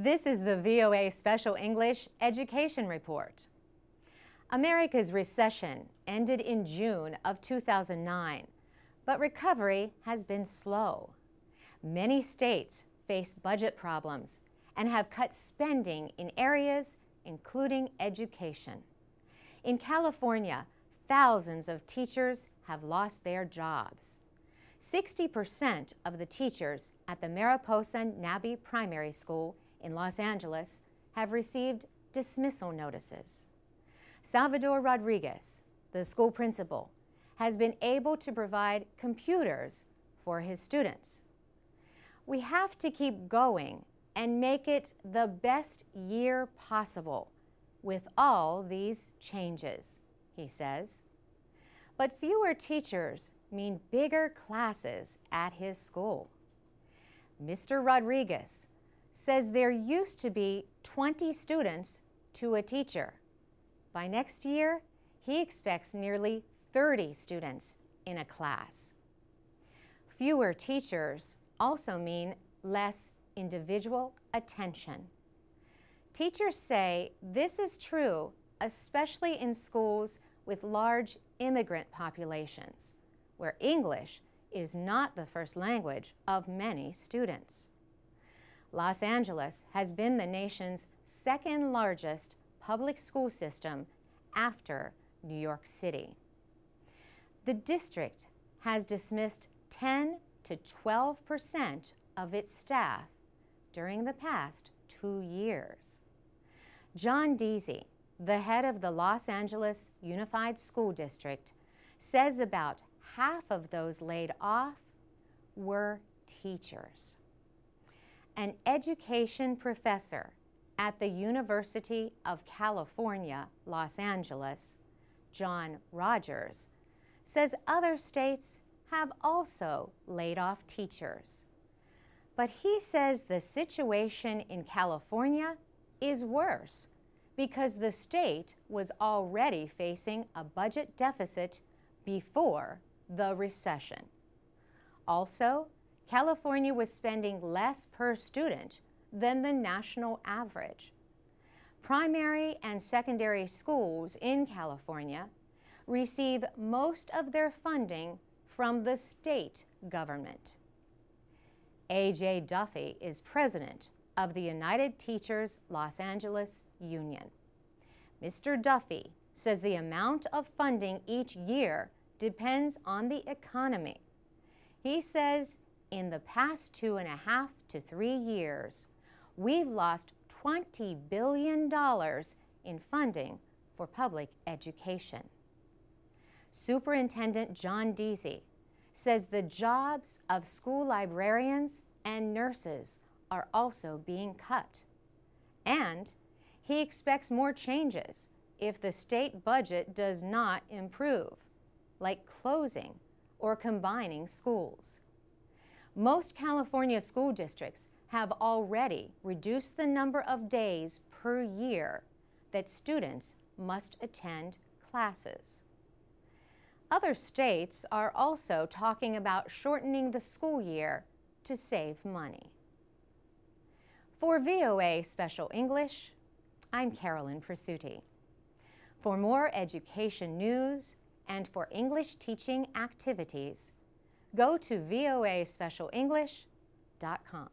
This is the VOA Special English Education Report. America's recession ended in June of 2009, but recovery has been slow. Many states face budget problems and have cut spending in areas including education. In California, thousands of teachers have lost their jobs. 60% of the teachers at the Mariposa Nabi Primary School in Los Angeles have received dismissal notices. Salvador Rodriguez, the school principal, has been able to provide computers for his students. We have to keep going and make it the best year possible with all these changes, he says. But fewer teachers mean bigger classes at his school. Mr. Rodriguez says there used to be 20 students to a teacher. By next year, he expects nearly 30 students in a class. Fewer teachers also mean less individual attention. Teachers say this is true, especially in schools with large immigrant populations, where English is not the first language of many students. Los Angeles has been the nation's second largest public school system after New York City. The district has dismissed 10 to 12% of its staff during the past 2 years. John Deasy, the head of the Los Angeles Unified School District, says about half of those laid off were teachers. An education professor at the University of California, Los Angeles, John Rogers, says other states have also laid off teachers. But he says the situation in California is worse because the state was already facing a budget deficit before the recession. Also, California was spending less per student than the national average. Primary and secondary schools in California receive most of their funding from the state government. A.J. Duffy is president of the United Teachers Los Angeles Union. Mr. Duffy says the amount of funding each year depends on the economy. He says in the past 2.5 to 3 years, we've lost $20 billion in funding for public education. Superintendent John Deasy says the jobs of school librarians and nurses are also being cut. And he expects more changes if the state budget does not improve, like closing or combining schools. Most California school districts have already reduced the number of days per year that students must attend classes. Other states are also talking about shortening the school year to save money. For VOA Special English, I'm Carolyn Presutti. For more education news and for English teaching activities, go to voaspecialenglish.com.